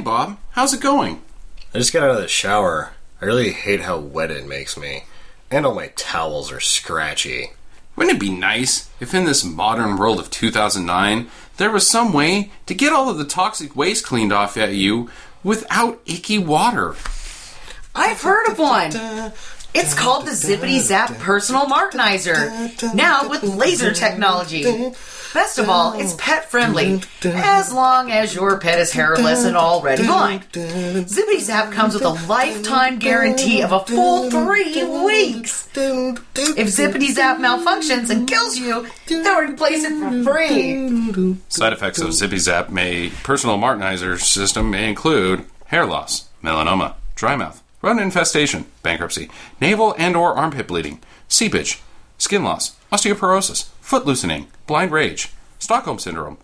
Bob. How's it going? I just got out of the shower. I really hate how wet it makes me. And all my towels are scratchy. Wouldn't it be nice if in this modern world of 2009, there was some way to get all of the toxic waste cleaned off at you without icky water? I've heard of one. It's called the Zippity Zap Personal Martinizer, now with laser technology. Best of all, it's pet friendly, as long as your pet is hairless and already blind. Zippity Zap comes with a lifetime guarantee of a full 3 weeks. If Zippity Zap malfunctions and kills you, they'll replace it for free. Side effects of Zippy Zap personal martinizer system may include hair loss, melanoma, dry mouth, rodent infestation, bankruptcy, navel and or armpit bleeding, seepage, skin loss, osteoporosis, foot loosening, blind rage, Stockholm syndrome,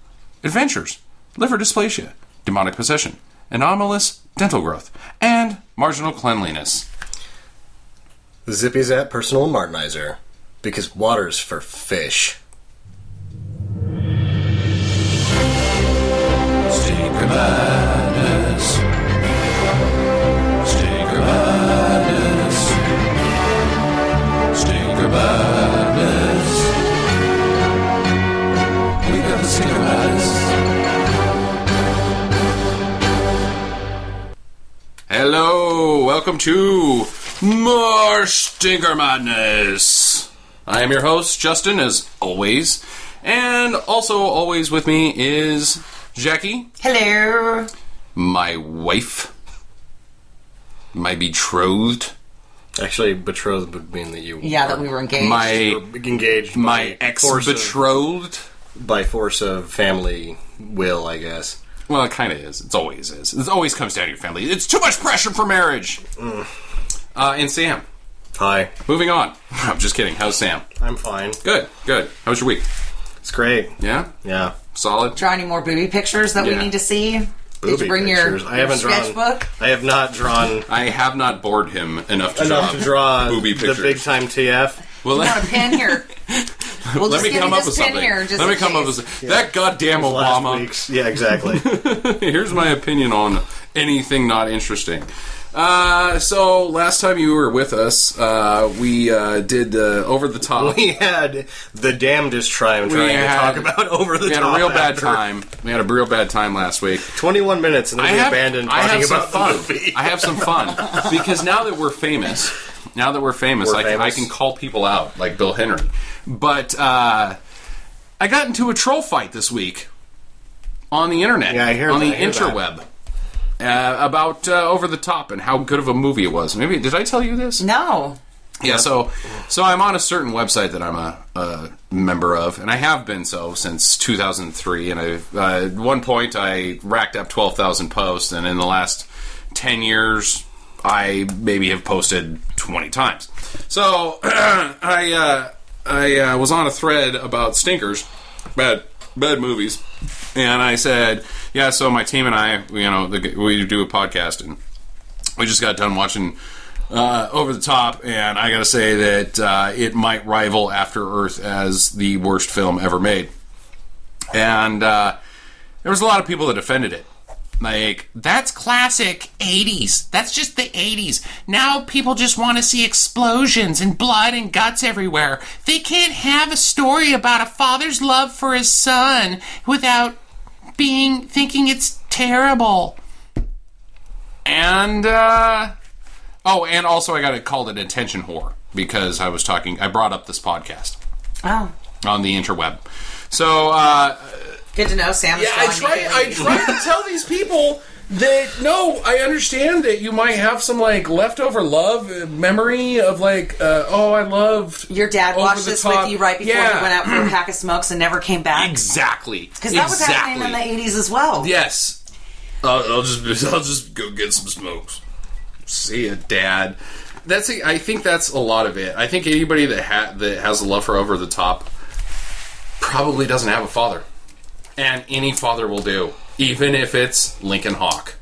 adventures, liver dysplasia, demonic possession, anomalous dental growth, and marginal cleanliness. The Zippy Zap Personal Martinizer. Because water's for fish. Stinker Madness. Stinker Madness. Stinker Madness. We got the Stinker Madness. Hello, welcome to more Stinker Madness. I am your host, Justin, as always. And also always with me is Jackie. Hello. My wife. My betrothed. Actually, betrothed would mean that you... Yeah, that we were engaged. My ex-betrothed. By force of family will, I guess. Well, it kind of is. It always is. It always comes down to your family. It's too much pressure for marriage. And Sam. Hi. Moving on. I'm just kidding. How's Sam? I'm fine. Good. How was your week? It's great. Yeah? Yeah. Solid? Draw any more booby pictures that we need to see? Did you bring your sketchbook? I have not drawn... I have not bored him enough to draw booby pictures. The big time TF. Well, you want a pen here? We'll let me come up with something. Let me come up with something. That goddamn Obama. Yeah, exactly. Here's my opinion on anything not interesting. So last time you were with us, we did Over the Top. We had the damnedest trying to talk about Over the Top. We had a real bad time. We had a real bad time last week. 21 minutes and then we abandoned talking about the movie. I have some fun. Because now that we're famous, I can call people out, like Bill Henry. But I got into a troll fight this week on the internet. Yeah, I hear on that. the interweb. About Over the Top and how good of a movie it was. Maybe did I tell you this? No. Yeah, so I'm on a certain website that I'm a member of, and I have been so since 2003. And at one point I racked up 12,000 posts, and in the last 10 years I maybe have posted 20 times. So I was on a thread about stinkers, bad movies. And I said, yeah, so my team and I, we do a podcast, and we just got done watching Over the Top, and I gotta say that it might rival After Earth as the worst film ever made. And there was a lot of people that defended it. Like, that's classic 80s. That's just the 80s. Now people just want to see explosions and blood and guts everywhere. They can't have a story about a father's love for his son without thinking it's terrible. And and also I got called an attention whore because I brought up this podcast. Oh. On the interweb. So good to know, Sam. Yeah, I try to tell these people that no, I understand that you might have some like leftover love memory of like, I loved your dad watched this with you right before he went out for a pack of smokes and never came back. Exactly, because that was happening in the 80s as well. Yes, I'll just go get some smokes. See ya, Dad. I think that's a lot of it. I think anybody that has a love for Over the Top probably doesn't have a father. And any father will do. Even if it's Lincoln Hawk.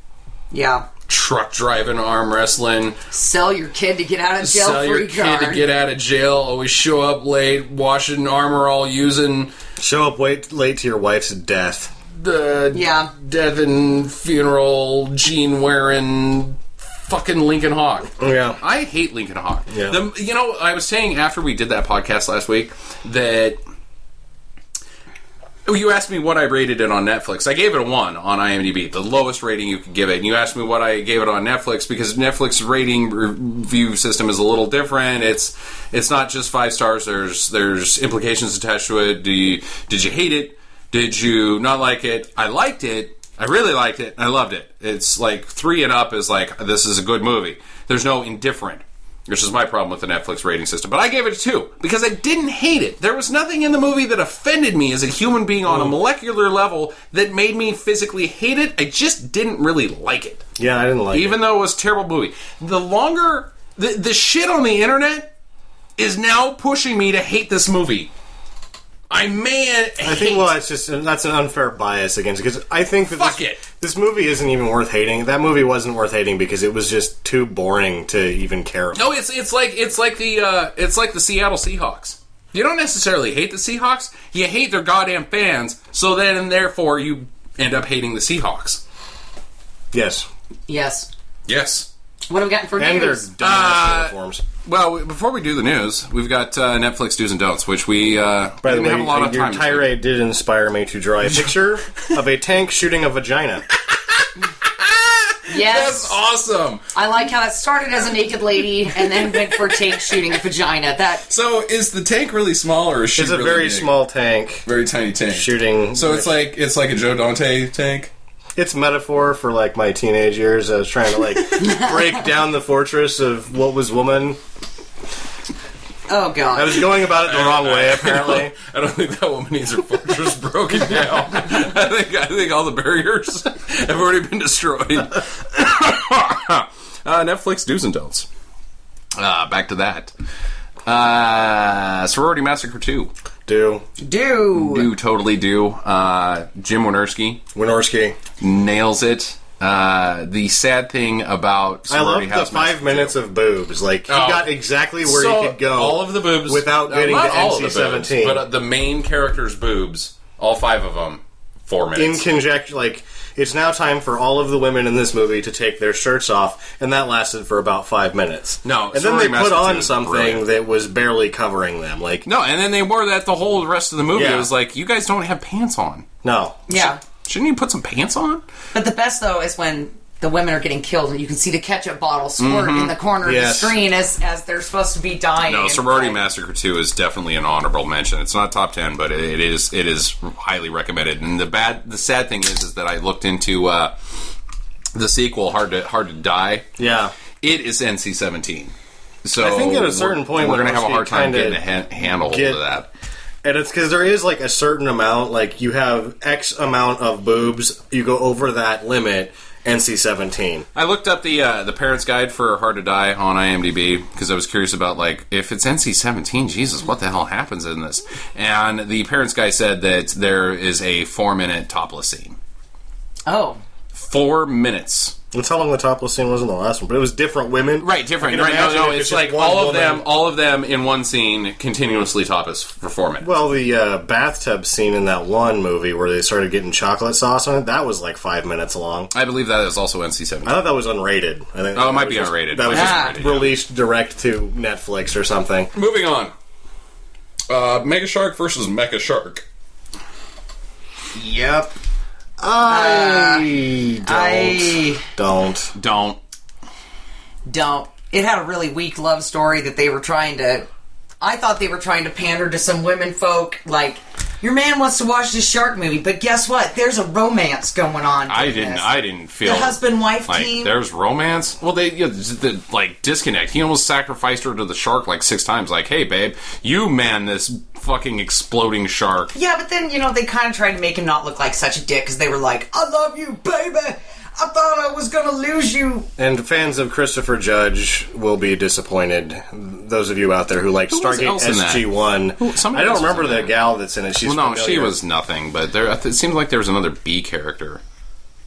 Yeah. Truck driving, arm wrestling. Sell your kid to get out of jail. Sell your kid to get out of jail. Always show up late, washing armor all using. Show up late to your wife's death. death and funeral, Gene wearing fucking Lincoln Hawk. Yeah. I hate Lincoln Hawk. Yeah. I was saying after we did that podcast last week that you asked me what I rated it on Netflix. I gave it a 1 on IMDb, the lowest rating you could give it. And you asked me what I gave it on Netflix because Netflix rating review system is a little different. It's not just 5 stars. There's implications attached to it. Did you hate it? Did you not like it? I liked it. I really liked it. I loved it. It's like 3 and up is like, this is a good movie. There's no indifferent, which is my problem with the Netflix rating system. But I gave it a 2 because I didn't hate it. There was nothing in the movie that offended me as a human being on a molecular level that made me physically hate it. I just didn't really like it. Yeah, I didn't like it. Even though it was a terrible movie. The longer... The shit on the internet is now pushing me to hate this movie. I think, it's just, that's an unfair bias against it, because I think that this movie isn't even worth hating. That movie wasn't worth hating because it was just too boring to even care about. No, it's like the Seattle Seahawks. You don't necessarily hate the Seahawks, you hate their goddamn fans, so then and therefore you end up hating the Seahawks. Yes. What have we gotten for and news? And their dumbass uniforms. Well, before we do the news, we've got Netflix do's and don'ts, which we By the way, have a lot of your time. tirade did inspire me to draw a picture of a tank shooting a vagina. Yes. That's awesome. I like how it started as a naked lady and then went for tank shooting a vagina. So is the tank really small or is she It's a really very big? small tank. Very tiny tank. Shooting. So it's like a Joe Dante tank? It's metaphor for, like, my teenage years. I was trying to, like, break down the fortress of what was woman. Oh, God. I was going about it the wrong way, apparently. I don't think that woman needs her fortress broken down. I think all the barriers have already been destroyed. Netflix do's and don'ts. Back to that. Sorority Massacre 2. Do. Totally do. Jim Wynorski nails it. The sad thing about I love Sorority the House 5 Massacre minutes of boobs. Like, he got exactly where he could go. All of the boobs. Without getting not to all of the boobs, NC-17. but the main character's boobs, all 5 of them, 4 minutes. In conjecture, like, it's now time for all of the women in this movie to take their shirts off, and that lasted for about 5 minutes. No, and then they Sorority put Massacre 2 on is something brilliant. that was barely covering them. Like, No, and then they wore that the whole rest of the movie. Yeah. It was like, you guys don't have pants on. no. Yeah. Shouldn't you put some pants on? But the best, though, is when the women are getting killed and you can see the ketchup bottle squirt in the corner of the Yes. screen as they're supposed to be dying. No, And Sorority like- Massacre 2 is definitely an honorable mention. It's not top 10, but it is highly recommended. And the sad thing is that I looked into the sequel, Hard to Die. Yeah. It is NC-17. So I think at a certain point we're going to Wynorski have a hard time kinda getting a handle get- of that. And it's because there is, like, a certain amount, like, you have X amount of boobs, you go over that limit, NC-17. I looked up the parents' guide for Hard to Die on IMDb because I was curious about, like, if it's NC-17, Jesus, what the hell happens in this? And the parents' guide said that there is a 4-minute topless scene. Oh. 4 minutes. That's how long the topless scene was in the last one, but it was different women. Right, different. I can Right, imagine no, if it's just like one all woman. of them in one scene continuously topless for 4 minutes. Well, the bathtub scene in that one movie where they started getting chocolate sauce on it, that was like 5 minutes long. I believe that is also NC-17. I thought that was unrated. I think Oh, it that might was be just- unrated. That was Ah. just released direct to Netflix or something. Moving on. Mega Shark versus Mecha Shark. Yep. I don't. Don't. It had a really weak love story that they were trying to... I thought they were trying to pander to some women folk, like, your man wants to watch this shark movie, but guess what? There's a romance going on. I during this. didn't feel The husband-wife like team. there's romance. Well, the like disconnect. He almost sacrificed her to the shark like 6 times. Like, hey, babe, you man this fucking exploding shark. Yeah, but then, they kind of tried to make him not look like such a dick, because they were like, I love you, baby! I thought I was gonna lose you! And fans of Christopher Judge will be disappointed. Those of you out there who like Who was Stargate else in that? SG-1. Somebody I don't else was remember in the there. gal that's in it. She's Well, no, she familiar. was nothing. But it seems like there was another B character.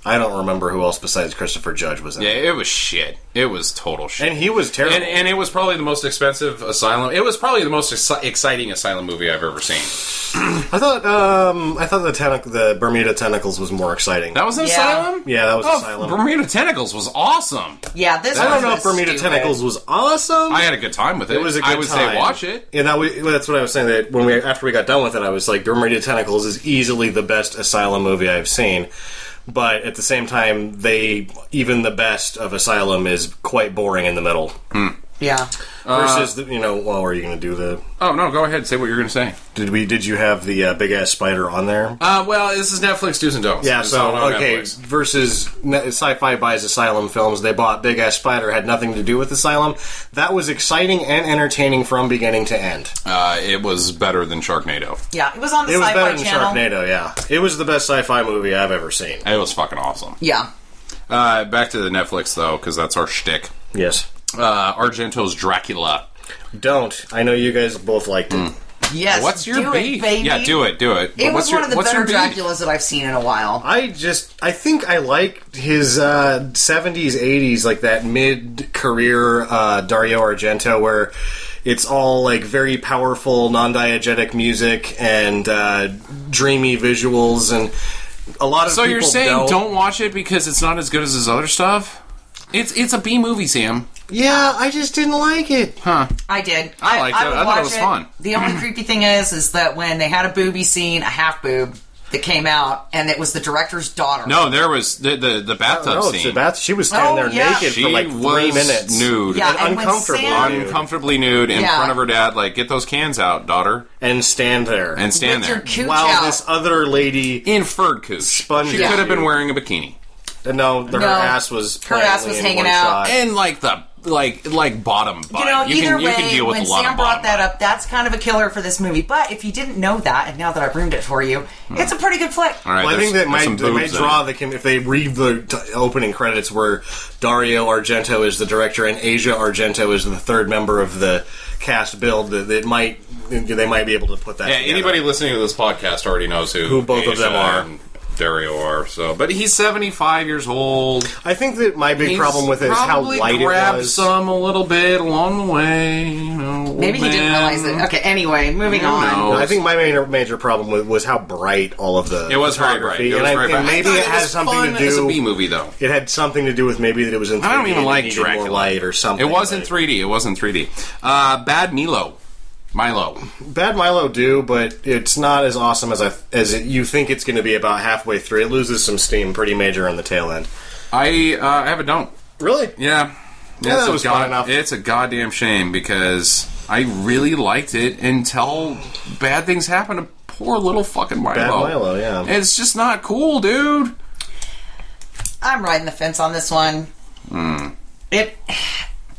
I don't remember who else besides Christopher Judge was in it. Yeah, it was shit. It was total shit. And he was terrible. And it was probably the most expensive asylum. It was probably the most exciting asylum movie I've ever seen. I thought the Bermuda Tentacles was more exciting. That was an asylum? Yeah, that was asylum. Bermuda Tentacles was awesome. Yeah, this. I don't know if Bermuda Tentacles was awesome. I had a good time with it. It was a good time. I would say watch it. Yeah, that's what I was saying. That after we got done with it, I was like, Bermuda Tentacles is easily the best asylum movie I've seen. But at the same time, even the best of Asylum is quite boring in the middle. Yeah. Versus, what were you going to do? Oh, no, go ahead. Say what you're going to say. Did you have the big-ass spider on there? Well, this is Netflix Do's and Don'ts. Yeah, It's so, on okay, Netflix. versus Sci-Fi buys Asylum films, they bought Big-Ass Spider, had nothing to do with Asylum. That was exciting and entertaining from beginning to end. It was better than Sharknado. Yeah, it was on the It was Sci-Fi better than channel. Sharknado, yeah. It was the best sci-fi movie I've ever seen. It was fucking awesome. Yeah. Back to the Netflix, though, because that's our shtick. Yes. Argento's Dracula. Don't. I know you guys both liked it. Yes. What's your do beef? it, baby. Yeah, do it. It was one of the better beef? Draculas that I've seen in a while. I think I like his 70s, 80s, like that mid-career Dario Argento where it's all like very powerful, non-diegetic music and dreamy visuals and a lot of So people you're saying don't watch it because it's not as good as his other stuff? It's a B movie, Sam. Yeah, I just didn't like it. Huh. I did. I liked it. would I thought it watch was fun. The only creepy thing is that when they had a booby scene, a half boob that came out, and it was the director's daughter. No, there was the bathtub No, scene. she was standing there naked She for like 3 was minutes. nude. Yeah, And and when uncomfortably Sam- nude. Uncomfortably nude in Yeah. front of her dad, like, get those cans out, daughter, And stand there. and stand With there. your cooch While out. this other lady... In furred cooch. Sponge She Yeah. could have been wearing a bikini. No, her ass was plainly in hanging one out. shot. And, like, the bottom butt. You know, either you way, can deal with when a lot Sam of brought bottom that butt. up, that's kind of a killer for this movie. But if you didn't know that, and now that I've ruined it for you, it's a pretty good flick. All right, Well, I think that there's some they might boobs in draw it. if they read the opening credits where Dario Argento is the director and Asia Argento is the third member of the cast build, that they might be able to put that Yeah, together. anybody listening to this podcast already knows who both of them Asia are. and Dario are. So, but he's 75 years old. I think that my big problem with it is how probably light it grabbed was. some a little bit along the way. Maybe he didn't realize it. Okay, anyway, moving on. knows? I think my major problem was how bright all of the It was very bright. photography, It was very bright. and maybe I thought it has was something fun to do. as a B movie, though. It had something to do with maybe that it was in 3D. I don't even and like it needed Dracula. more light or something. It was in but- 3D. It was in 3D. Bad Milo. Bad Milo do, but it's not as awesome as you think it's going to be about halfway through. It loses some steam pretty major on the tail end. I have a don't. Really? Yeah. Yeah, that was fine enough. It's a goddamn shame because I really liked it until bad things happened to poor little fucking Milo. Bad Milo, yeah. And it's just not cool, dude. I'm riding the fence on this one.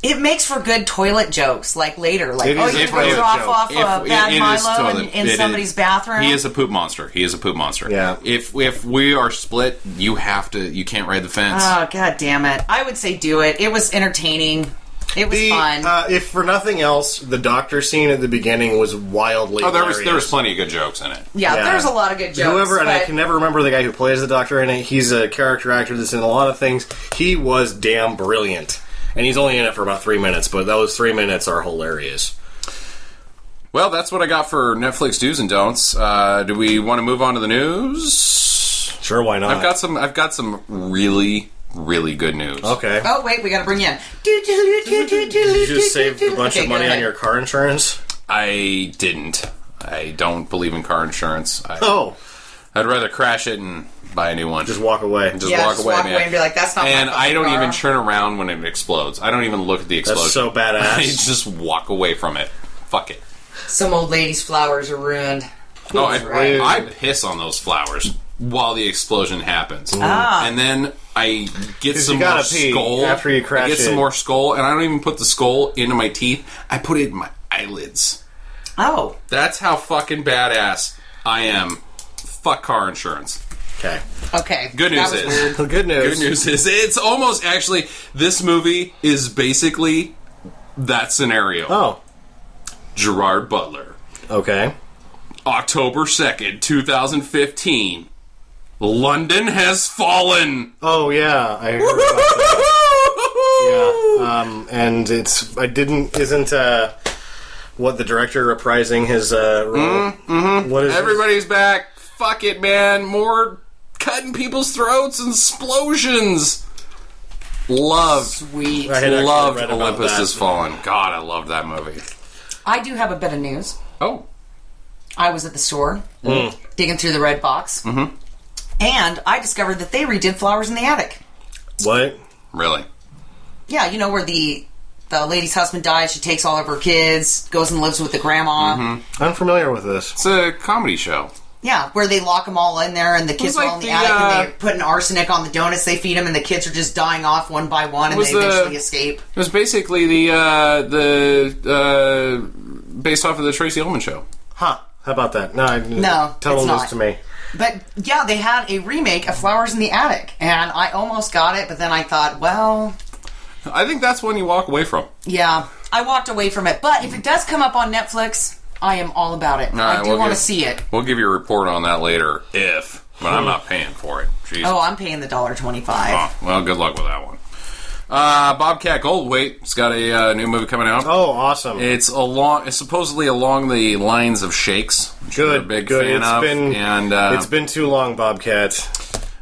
It makes for good toilet jokes, like later. Like, It is you a throw toilet off joke. Bad it is Milo toilet- in it somebody's is- bathroom. He is a poop monster. He is a poop monster. Yeah. If we are split, you can't ride the fence. Oh, god damn it. I would say do it. It was entertaining. It was fun. If for nothing else, the doctor scene at the beginning was wildly there was hilarious. plenty of good jokes in it. yeah, yeah. there's a lot of good jokes. Whoever, and I but- can never remember the guy who plays the doctor in it. He's a character actor that's in a lot of things. He was damn brilliant. And he's only in it for about 3 minutes, but those 3 minutes are hilarious. Well, that's what I got for Netflix do's and don'ts. Do we want to move on to the news? Sure, why not? I've got some really, really good news. Okay. Oh, wait, we gotta bring you in. Did you just save a bunch Okay, of go money on ahead. your car insurance? I didn't. I don't believe in car insurance. I'd rather crash it and buy a new one. Just walk away. Just Yeah, walk just away, walk man. away and be like, that's not my And I fucking don't car. even turn around when it explodes. I don't even look at the explosion. That's so badass. I just walk away from it. Fuck it. Some old lady's flowers are ruined. Oh, right. I piss on those flowers while the explosion happens. Ah. And then I get 'Cause some you more gotta pee skull. after you crash I get some it. more skull, and I don't even put the skull into my teeth. I put it in my eyelids. Oh. That's how fucking badass I am. Fuck car insurance. Okay. Okay. Good That news was is... weird. Well, good news. Good news is it's almost actually this movie is basically that scenario. Oh. Gerard Butler, Okay. October 2nd, 2015. London Has Fallen. Oh yeah, I heard about that. Yeah, and isn't what the director reprising his role? What is Everybody's back. Fuck it, man. More cutting people's throats and explosions. Sweet. Loved Olympus Has Fallen. God, I loved that movie. I do have a bit of news. Oh. I was at the store digging through the red box, and I discovered that they redid Flowers in the Attic. What? Really? Yeah, you know where the lady's husband dies, she takes all of her kids, goes and lives with the grandma. I'm familiar with this. It's a comedy show. Yeah, where they lock them all in there, and the kids are all in the attic, and they put an arsenic on the donuts they feed them, and the kids are just dying off one by one, and they eventually escape. It was basically the based off of the Tracy Ullman show. Huh. How about that? No, tell them this to me. But, yeah, they had a remake of Flowers in the Attic, and I almost got it, but then I thought, well... I think that's one you walk away from. Yeah, I walked away from it. But if it does come up on Netflix, I am all about it. I do want to see it. We'll give you a report on that later, but I'm not paying for it. Jesus. Oh, I'm paying the $1.25. Oh, well, good luck with that one. Bobcat Goldthwait's got a new movie coming out. Oh, awesome! It's supposedly along the lines of Shakes. Which you're a big fan of. It's been too long, Bobcat.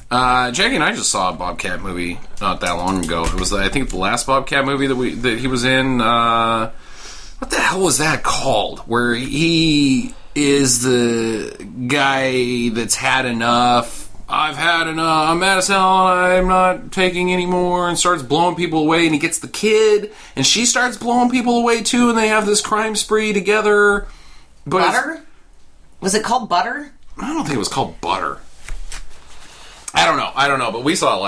Jackie and I just saw a Bobcat movie not that long ago. It was, I think, the last Bobcat movie that he was in. What the hell was that called? Where he is the guy that's had enough. I've had enough. I'm mad as hell. I'm not taking any more. And starts blowing people away. And he gets the kid. And she starts blowing people away too. And they have this crime spree together. But Butter? Was it called Butter? I don't think it was called Butter. I don't know. But we saw the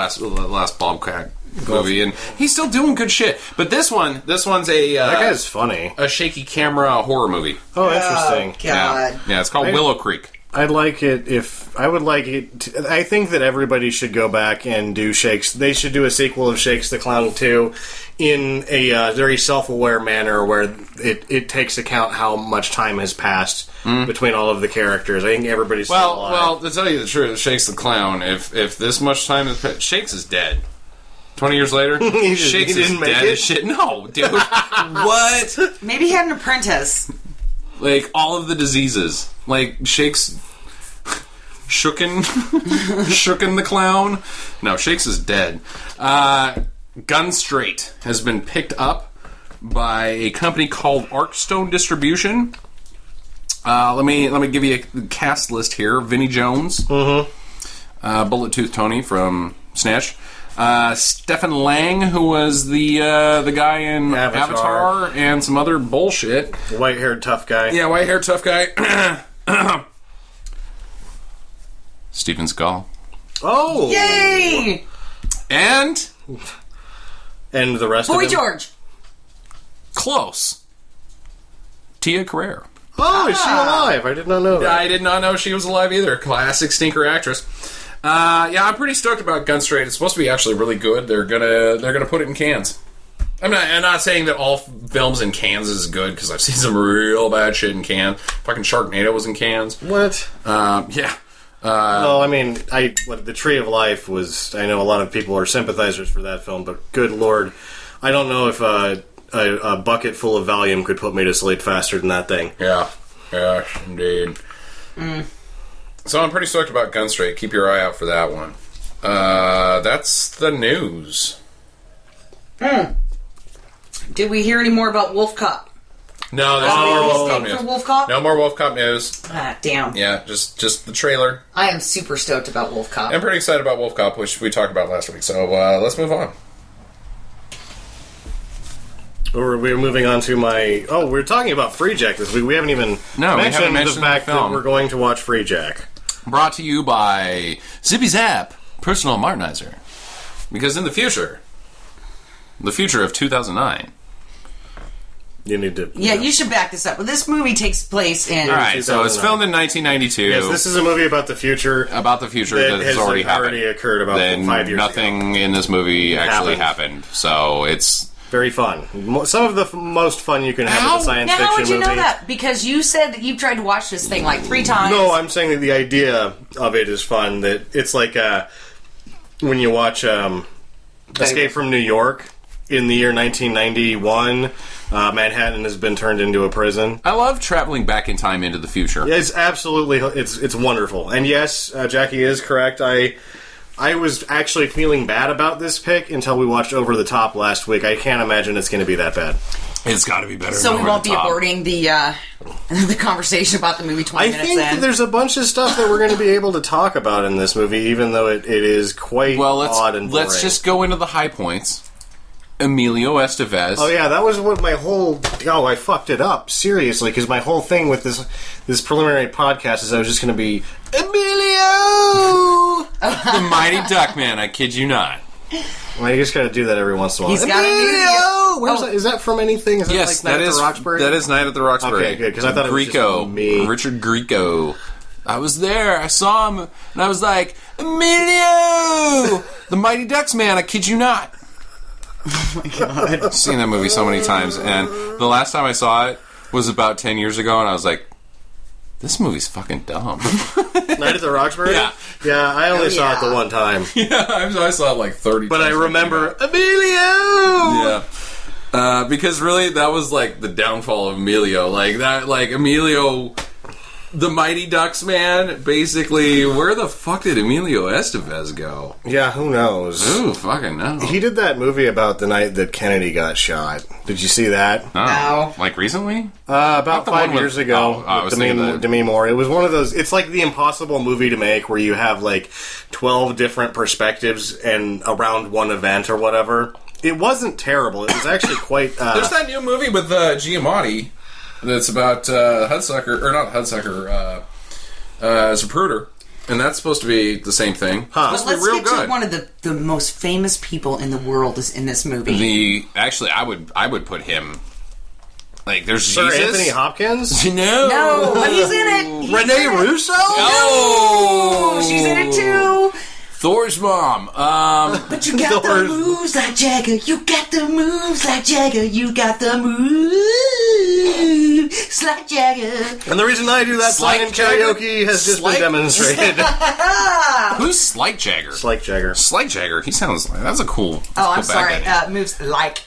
last Bobcat movie, and he's still doing good shit. But this one's a that guy's funny. A shaky camera horror movie. Oh, interesting. God. Yeah, it's called Willow Creek. I'd like it I think that everybody should go back and do Shakes. They should do a sequel of Shakes the Clown 2 in a very self-aware manner where it takes account how much time has passed between all of the characters. I think everybody's still alive. Well, to tell you the truth, Shakes the Clown, if this much time has passed, Shakes is dead. 20 years later, Shakes is dead as shit. No, dude. What? Maybe he had an apprentice. Like, all of the diseases. Like, Shakes... Shooken the Clown. No, Shakes is dead. Gun Straight has been picked up by a company called Arcstone Distribution. Let me give you a cast list here. Vinnie Jones. Bullet Tooth Tony from Snatch. Stephen Lang, who was the guy in Avatar, and some other bullshit. White-haired tough guy. Yeah, white-haired tough guy. Steven Seagal. Oh! Yay! And the rest of Boy them? George. Close. Tia Carrere. Oh, is she alive? I did not know that. I did not know she was alive either. Classic stinker actress. Yeah, I'm pretty stoked about Gun Straight. It's supposed to be actually really good. They're gonna put it in cans. I'm not saying that all films in cans is good, because I've seen some real bad shit in cans. Fucking Sharknado was in cans. What? Yeah. Well, I mean, The Tree of Life was... I know a lot of people are sympathizers for that film, but good lord, I don't know if a bucket full of Valium could put me to sleep faster than that thing. Yeah, indeed. So I'm pretty stoked about Gun Straight. Keep your eye out for that one. That's the news. Did we hear any more about Wolf Cop? No, there's no more Wolf Cop news. For Wolf Cop? No more Wolf Cop news. Ah, damn. Yeah, just the trailer. I am super stoked about Wolf Cop. I'm pretty excited about Wolf Cop, which we talked about last week. So let's move on. We're moving on to my... Oh, we're talking about Freejack this week. We haven't even mentioned the fact that we're going to watch Freejack. Brought to you by Zippy Zap Personal Martinizer. Because in the future of 2009... You need to... Yeah, you should back this up. But this movie takes place in... Alright, so it's filmed in 1992. Yes, this is a movie about the future. About the future that has already happened. Already occurred about 5 years ago. Nothing in this movie actually happened. So it's Very fun. Some of the most fun you can have with a science Now, fiction how would you movie. know that? Because you said that you've tried to watch this thing like 3 times. No, I'm saying that the idea of it is fun. That it's like when you watch Escape from New York in the year 1991. Manhattan has been turned into a prison. I love traveling back in time into the future. It's absolutely it's wonderful. And yes, Jackie is correct. I was actually feeling bad about this pick until we watched Over the Top last week. I can't imagine it's going to be that bad. It's got to be better. So than we won't Over be the Top. aborting the conversation about the movie 20 minutes in. I think that there's a bunch of stuff that we're going to be able to talk about in this movie, even though it is quite odd and boring. Let's just go into the high points. Emilio Estevez. Oh yeah, that was what my whole... Oh, I fucked it up. Seriously, because my whole thing with this preliminary podcast is I was just going to be... Emilio! The Mighty Duckman, I kid you not. Well, you just got to do that every once in a while. He's got to Emilio! Where's that? Is that from anything? Is that Yes, like Night that at is the Roxbury? That is Night at the Roxbury. Okay, good, because I thought it was just Grieco. me. Richard Grieco. I was there. I saw him, and I was like, Emilio! The Mighty Ducks Man, I kid you not. Oh my god. I've seen that movie so many times, and the last time I saw it was about 10 years ago, and I was like, this movie's fucking dumb. Night at the Roxbury? Yeah. Yeah, I only saw it the one time. Yeah, I saw it like 30 But times. I remember, Emilio! Yeah. Because really, that was like the downfall of Emilio. Like, Emilio... The Mighty Ducks Man, basically, where the fuck did Emilio Estevez go? Yeah, who knows? Ooh, fucking no. He did that movie about the night that Kennedy got shot. Did you see that? Oh, No. Like recently? About the 5 one with- years ago. I was thinking that. Demi Moore. It was one of those... It's like the impossible movie to make where you have like 12 different perspectives and around one event or whatever. It wasn't terrible. It was actually quite... There's that new movie with Giamatti that's about Hudsucker, or not Hudsucker, Zapruder. And that's supposed to be the same thing. Huh. It's supposed Let's to be real get good. to one of the most famous people in the world is in this movie. Actually, I would put him... Like, there's Sir Jesus. Anthony Hopkins? No, but he's in it. Renee Russo? Oh! She's in it too. Thor's mom. But you got the Thor's- moves like Jagger. You got the moves like Jagger. You got the moves like Jagger. And the reason I do that song Slight in karaoke Jagger? has just Slight- been demonstrated. Who's Slight Jagger? Slight Jagger. Slight Jagger. He sounds like... That's a cool... Oh, I'm cool bad sorry. guy. Moves like.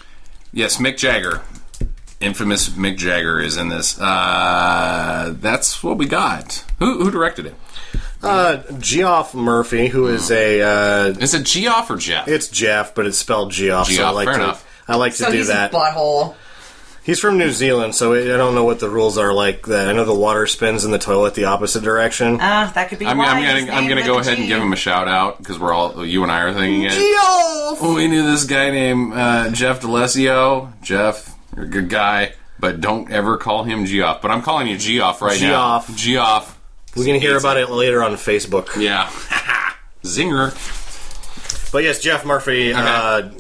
Yes, Mick Jagger. Infamous Mick Jagger is in this. That's what we got. Who directed it? Geoff Murphy, who is a... Is it Geoff or Jeff? it's Jeff, but it's spelled Geoff. So I Geoff, like fair to, enough. I like to So do he's that. a butthole. He's from New Zealand, so I don't know what the rules are like. That I know the water spins in the toilet the opposite direction. That could be. I'm gonna go ahead and give him a shout out because you and I are thinking it. Geoff! We knew this guy named Jeff D'Alessio. Jeff, you're a good guy, but don't ever call him Geoff. But I'm calling you Geoff right Geoff. now. Geoff. We're going to hear about it later on Facebook. Yeah. Zinger. But yes, Geoff Murphy. Okay.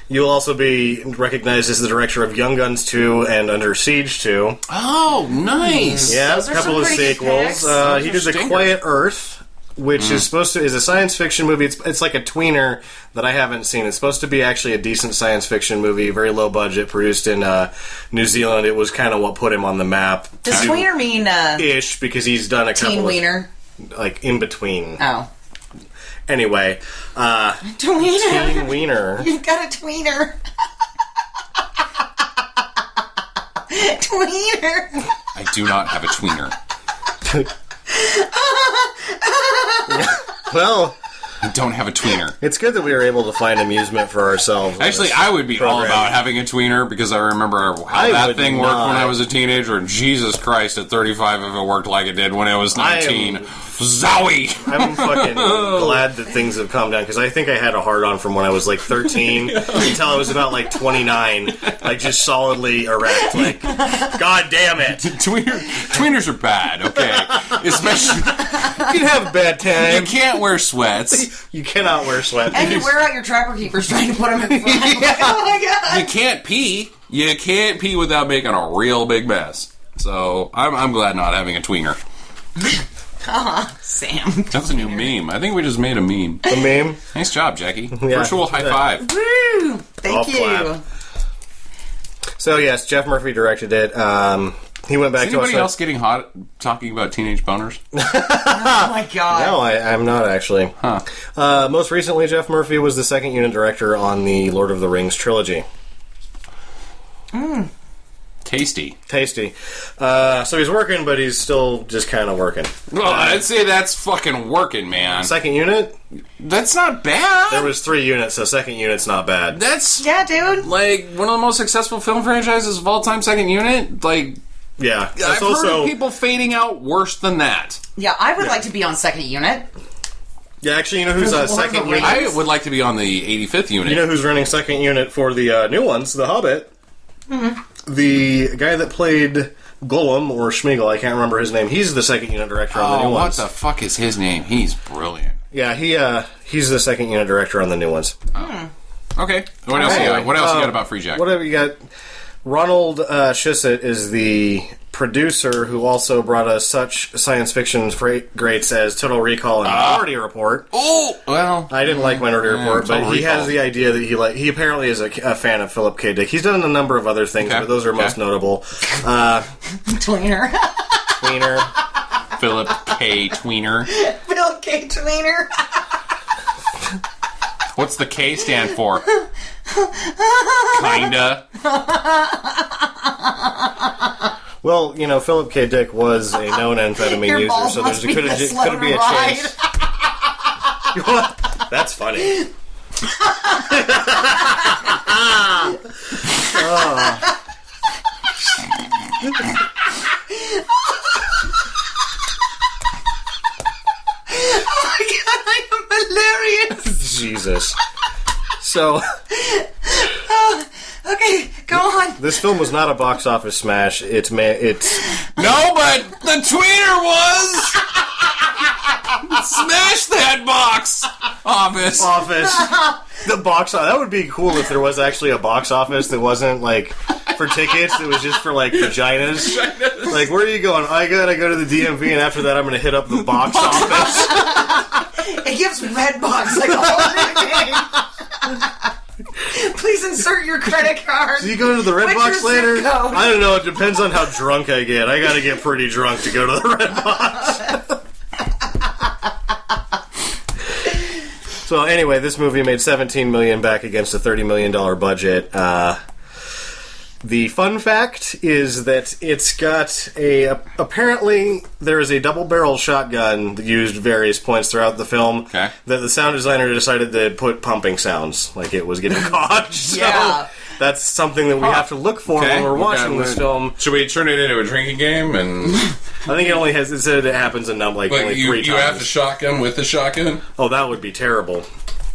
You'll also be recognized as the director of Young Guns 2 and Under Siege 2. Oh, nice. Yeah, Those a are couple some of pretty good sequels. picks. He Those did are The stinkers. Quiet Earth, which is a science fiction movie. It's like a tweener that I haven't seen. It's supposed to be actually a decent science fiction movie, very low budget, produced in New Zealand. It was kind of what put him on the map. Does tweener mean Ish, because he's done a teen couple wiener? of like in between. Oh, Anyway, tweener. Teen Wiener. You've got a tweener. Tweener. I do not have a tweener. Well, I don't have a tweener. it's good that we were able to find amusement for ourselves. in Actually, this I would be all program. about having a tweener because I remember how I that would thing worked not. when I was a teenager. And Jesus Christ, at 35, if it worked like it did when I was 19. Zowie! I'm fucking glad that things have calmed down because I think I had a hard-on from when I was like 13 until I was about like 29, like just solidly erect. Like, God damn it! Tweeners are bad, okay? Especially, You can have a bad you time. can't wear sweats. You cannot wear sweats. And you wear out your trapper keepers trying to put them in front. Like, oh my god. You can't pee. You can't pee without making a real big mess. So, I'm glad not having a tweener. Sam. That's a new meme. I think we just made a meme. A meme. Nice job, Jackie. Yeah. Virtual high five. Woo! Thank I'll you. clap. So yes, Jeff Murphy directed it. He went back Is to anybody else getting hot talking about teenage boners? Oh my god. No, I'm not actually. Huh. Most recently, Jeff Murphy was the second unit director on the Lord of the Rings trilogy. Tasty. So he's working, but he's still just kind of working. Well, I'd say that's fucking working, man. Second unit? That's not bad. There was 3 units, so second unit's not bad. That's Yeah, dude. like one of the most successful film franchises of all time. Second unit, like Yeah. I've heard of people fading out worse than that. Yeah, I would like to be on second unit. Yeah, actually, you know who's Lord of second the unit? I would like to be on the 85th unit. You know who's running second unit for the new ones, The Hobbit? Mm-hmm. The guy that played Gollum, or Schmeagol, I can't remember his name. He's the second unit director on the new what ones. the fuck is his name? He's brilliant. Yeah, he's the second unit director on the new ones. Okay. What else you got? What else you got about Freejack? What have you got? Ronald Shusett is the producer who also brought us such science fiction greats as Total Recall and Minority Report. Oh, well, I didn't like Minority Report, but Total he Recall. has the idea that he apparently is a fan of Philip K. Dick. He's done a number of other things, Okay. but those are most notable. Tweener. Tweener. Philip K. Tweener. Bill K. Tweener. What's the K stand for? Kinda. Well, you know, Philip K. Dick was a known amphetamine Your user, balls so must there be could the slow be a ride. chance. That's funny. Oh my god, I am hilarious. Jesus. So, Okay, go on. this film was not a box office smash. It's No, but the tweener was. Smash that box office. The box office. That would be cool if there was actually a box office that wasn't like for tickets. It was just for like vaginas. Like, where are you going? I gotta go to the DMV, and after that, I'm gonna hit up the box office. It gives Redbox like a whole new name. Please insert your credit card. Do you go to the Red What's Box your later? zip code? I don't know. It depends on how drunk I get. I gotta get pretty drunk to go to the Red Box. So anyway, this movie made $17 million back against a $30 million budget. The fun fact is that it's got apparently there is a double-barrel shotgun used various points throughout the film. Okay. That the sound designer decided to put pumping sounds, like it was getting cocked. So Yeah. that's something that we have to look for when we're watching this film. Should we turn it into a drinking game? And I think it said it happens in only 3 times. you have the shotgun with the shotgun? Oh, that would be terrible.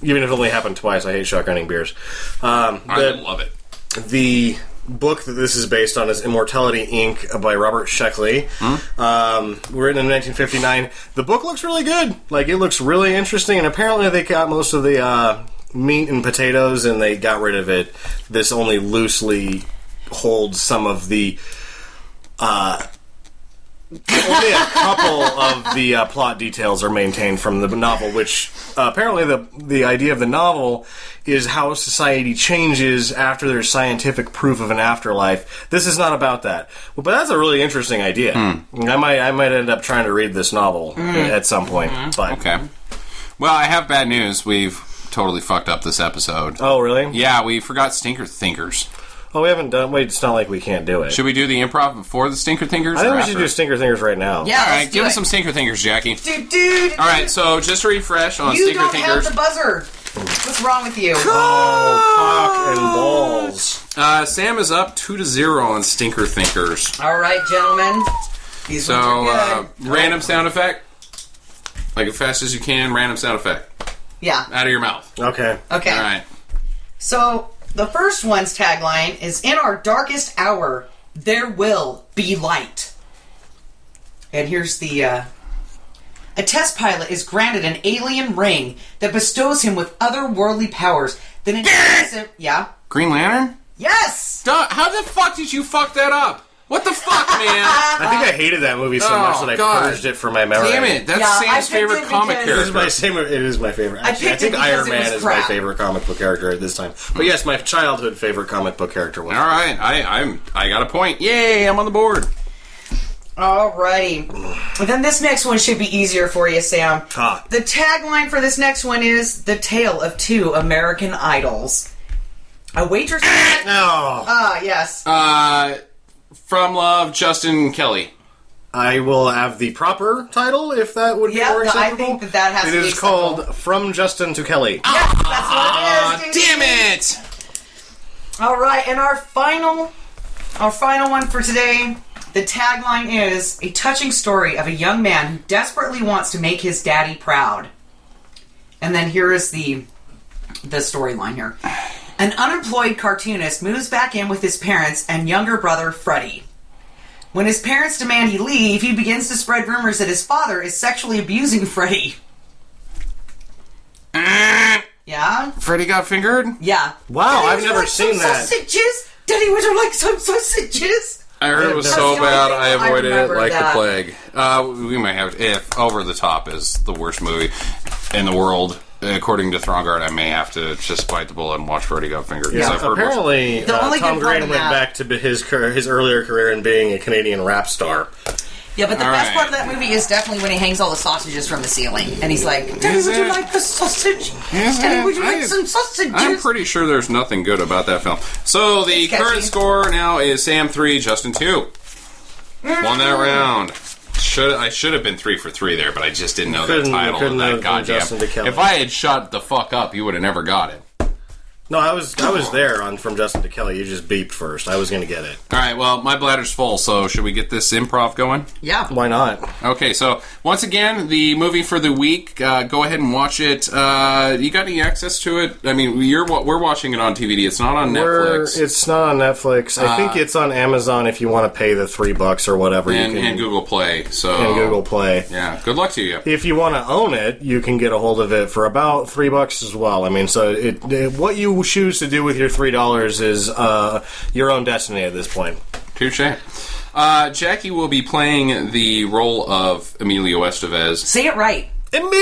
Even if it only happened twice. I hate shotgunning beers. I love it. The book that this is based on is Immortality, Inc. by Robert Sheckley. Written in 1959. The book looks really good. Like, it looks really interesting, and apparently they got most of the meat and potatoes, and they got rid of it. This only loosely holds some of the... only a couple of the plot details are maintained from the novel, which apparently the idea of the novel is how society changes after there's scientific proof of an afterlife. This is not about that. Well, but that's a really interesting idea. I might end up trying to read this novel at some point. But Okay. Well, I have bad news. We've totally fucked up this episode. Oh, really? Yeah, we forgot Stinker Thinkers. Oh, we haven't done... Wait, it's not like we can't do it. Should we do the improv before the Stinker Thinkers? I think or we after? should do Stinker Thinkers right now. Yeah, All right, let's give do us it. some Stinker Thinkers, Jackie. Dude. All right, so just to refresh on You Stinker don't Thinkers. have the buzzer. What's wrong with you? Oh, cock and balls. Sam is up 2-0 on Stinker Thinkers. All right, gentlemen. These ones So, are good. random sound effect. Like as fast as you can, random sound effect. Yeah. Out of your mouth. Okay. Okay. All right. So, the first one's tagline is, "In our darkest hour, there will be light." And here's the, A test pilot is granted an alien ring that bestows him with otherworldly powers that enables him... Yeah? Green Lantern? Yes! Duh, how the fuck did you fuck that up? What the fuck, man? I think I hated that movie so much that I purged it from my memory. Damn it! That's Sam's favorite comic character. It is my favorite. Actually, I think Iron Man is my favorite comic book character at this time. But yes, my childhood favorite comic book character was. All right, I got a point. Yay! I'm on the board. Alrighty. Then this next one should be easier for you, Sam. The tagline for this next one is "The Tale of Two American Idols." A waitress. Yes. From Love, Justin Kelly. I will have the proper title if that would be more acceptable. I think that has to be It is called From Justin to Kelly. Yes, that's what it is. Damn it! All right, and our final one for today. The tagline is a touching story of a young man who desperately wants to make his daddy proud. And then here is the storyline here. An unemployed cartoonist moves back in with his parents and younger brother, Freddie. When his parents demand he leave, he begins to spread rumors that his father is sexually abusing Freddie. Yeah? Freddie got fingered? Yeah. Wow, I've never seen that. Sausages? Daddy, would you like some sausages? I heard it was so bad, I avoided it like the plague. We might have, if Over the Top is the worst movie in the world, according to Throngard, I may have to just bite the bullet and watch Freddie Got Fingered. Yeah, apparently Tom Green went back to his earlier career in being a Canadian rap star. Yeah, but the best part of that movie is definitely when he hangs all the sausages from the ceiling. And he's like, Daddy, would you like the sausage? Daddy, would you like some sausages? I'm pretty sure there's nothing good about that film. So the current score now is Sam 3, Justin 2. Won that round. I should have been 3 for 3 there, but I just didn't know the title of that goddamn. If I had shut the fuck up, you would have never got it. No, I was there on From Justin to Kelly. You just beeped first. I was going to get it. All right, well, my bladder's full, so should we get this improv going? Yeah. Why not? Okay, so once again, the movie for the week, go ahead and watch it. You got any access to it? I mean, we're watching it on TVD. It's not on Netflix. It's not on Netflix. I think it's on Amazon if you want to pay the $3 or whatever. And Google Play. And Google Play. Yeah, good luck to you. If you want to own it, you can get a hold of it for about $3 as well. I mean, so what you choose to do with your $3 is your own destiny at this point. Touche. Jackie will be playing the role of Emilio Estevez. Say it right. Emilio!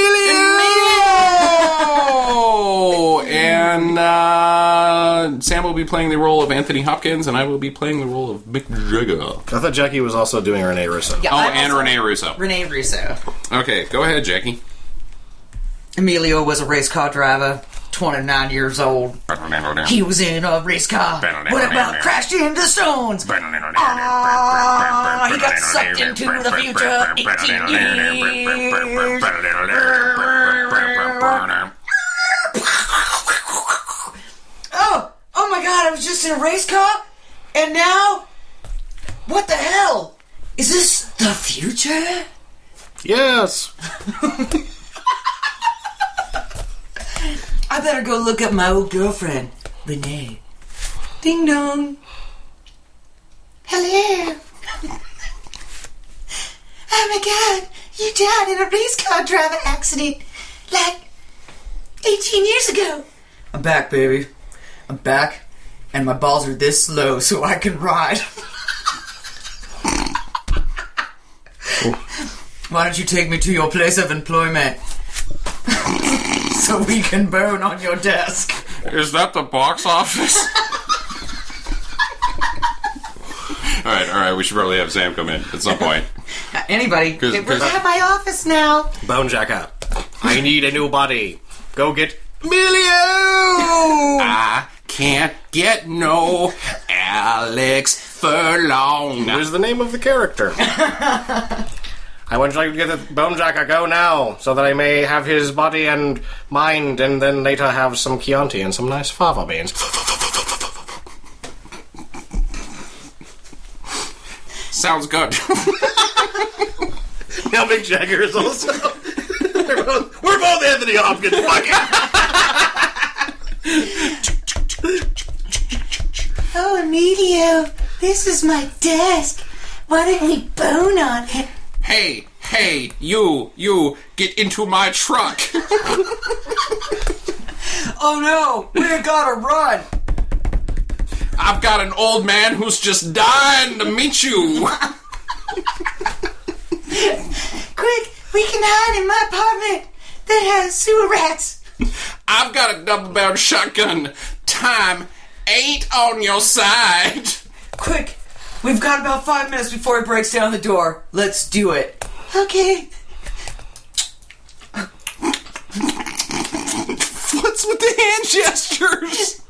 And Sam will be playing the role of Anthony Hopkins, and I will be playing the role of Mick Jagger. I thought Jackie was also doing Rene Russo. Yeah, and Rene Russo. Rene Russo. Okay, go ahead, Jackie. Emilio was a race car driver, 29 years old. He was in a race car. What about crashed into stones? He got sucked into the future. 18 years. Oh my God, I was just in a race car? And now? What the hell? Is this the future? Yes. I better go look up my old girlfriend, Renee. Ding dong. Hello. Oh my God, you died in a race car driver accident like 18 years ago. I'm back, baby. I'm back, and my balls are this slow so I can ride. Why don't you take me to your place of employment? So we can bone on your desk. Is that the box office? All right. We should probably have Sam come in at some point. Anybody? We're at my office now. Bone Jacker. I need a new body. Go get Emilio! I can't get no Alex Furlong. What is the name of the character? I would like to get the Bone Jacker go now, so that I may have his body and mind, and then later have some Chianti and some nice fava beans. Sounds good. Now Mick Jagger is also... we're both Anthony Hopkins. Fuck it. Oh, Emilio, this is my desk. Why don't we bone on it? Hey, you, get into my truck. Oh no, we gotta run. I've got an old man who's just dying to meet you. Quick, we can hide in my apartment that has sewer rats. I've got a double-barreled shotgun. Time ain't on your side. Quick, we've got about 5 minutes before he breaks down the door. Let's do it. Okay. What's with the hand gestures?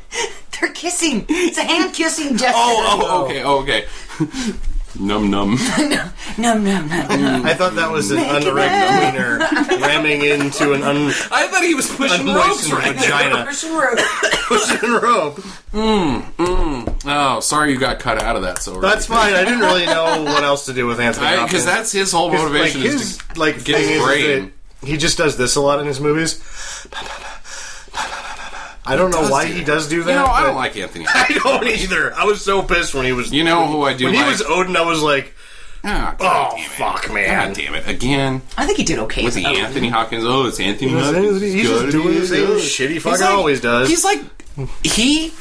They're kissing. It's a hand kissing gesture. Okay. Num num. Num, num, num. I thought that was an unrigged wiener ramming into an I thought he was pushing ropes right vagina. Pushing rope. Pushing rope. Oh, sorry you got cut out of that. So That's fine. I didn't really know what else to do with Anthony Hopkins. Because that's his whole motivation. Like, is to like get thing his is brain. that he just does this a lot in his movies. I don't know why he does do that. You know, I but don't like Anthony. I don't either. I was so pissed when he was. You know who I do when like? he was Odin, I was like, God damn it. fuck, man. God damn it. Again. I think he did okay. With the Anthony Hopkins. Oh, it's Anthony Hopkins. He's just doing the same shit he fucking always does. He's like... He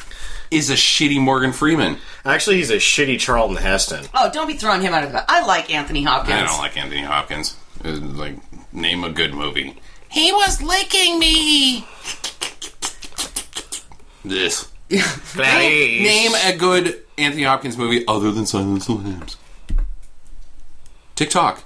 is a shitty Morgan Freeman. Actually, he's a shitty Charlton Heston. Oh, don't be throwing him out of the... I like Anthony Hopkins. I don't like Anthony Hopkins. Like, name a good movie. He was licking me! This. Name a good Anthony Hopkins movie other than Silence of the Lambs. TikTok.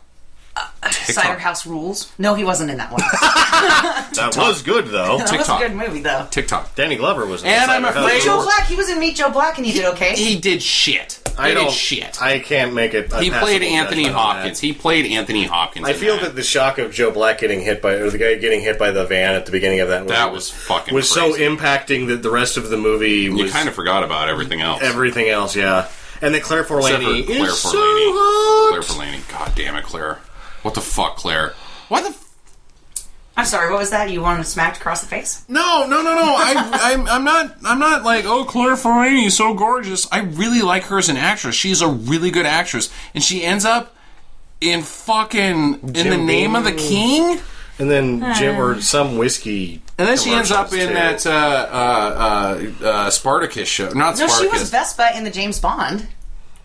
Cider House Rules. No, he wasn't in that one. That was good, though. That was a good movie, though. TikTok. Danny Glover was in And the I'm Cider afraid- House. Joe Black. He was in Meet Joe Black, and he did okay. He did shit. I did shit. I can't make it. He played Anthony Hopkins. He played Anthony Hopkins. I feel that the shock of Joe Black getting hit by, or the guy getting hit by the van at the beginning of that movie was fucking was crazy. so impacting that the rest of the movie was You kind of forgot about everything else. everything else. Yeah, and then Claire Except Forlani for Claire is so Forlani. hot. Claire Forlani. God damn it, Claire. What the fuck, Claire? Why the... I'm sorry, what was that? You wanted smacked across the face? No. I'm not like, oh, Claire Forlani is so gorgeous. I really like her as an actress. She's a really good actress. And she ends up in fucking... In the Name of the King? And then Jim or some whiskey. And then she ends up in commercials, that Spartacus show. Not No, Spartacus. she was Vespa in the James Bond.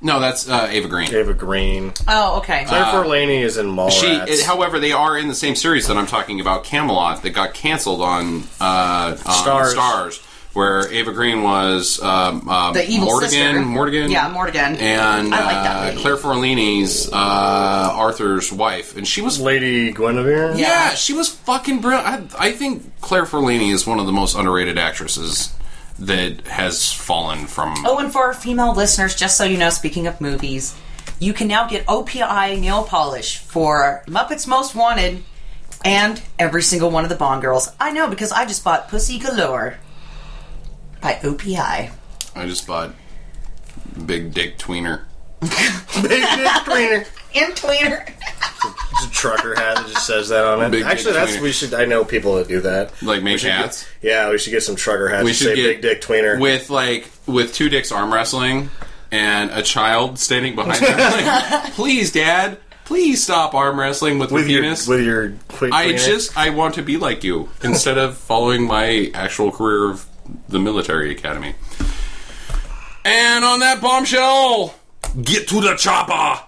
No, that's Ava Green. Ava Green. Oh, okay. Claire Forlani is in Mallrats. However, they are in the same series that I'm talking about, Camelot, that got canceled on Stars, where Ava Green was the evil Mortigan, sister. Mortigan, Yeah, Mortigan. and I like that lady. Claire Forlani's Arthur's wife, and she was Lady Guinevere. yeah, she was fucking brilliant. I think Claire Forlani is one of the most underrated actresses that has fallen from. Oh, and for our female listeners, just so you know, speaking of movies, you can now get OPI nail polish for Muppets Most Wanted and every single one of the Bond girls. I know, because I just bought Pussy Galore by OPI. I just bought Big Dick Tweener. Big Dick Tweener. In Tweener. It's a trucker hat that just says that on it. Big Dick Actually, that's Tweener. we should. I know people that do that. Like make We should hats. Yeah, we should get some trucker hats. We that should say get Big Dick Tweener. with two dicks arm wrestling and a child standing behind them. Like, please, Dad, please stop arm wrestling with with your your penis. with your quick. I want to be like you instead of following my actual career of the military academy. And on that bombshell, get to the chopper.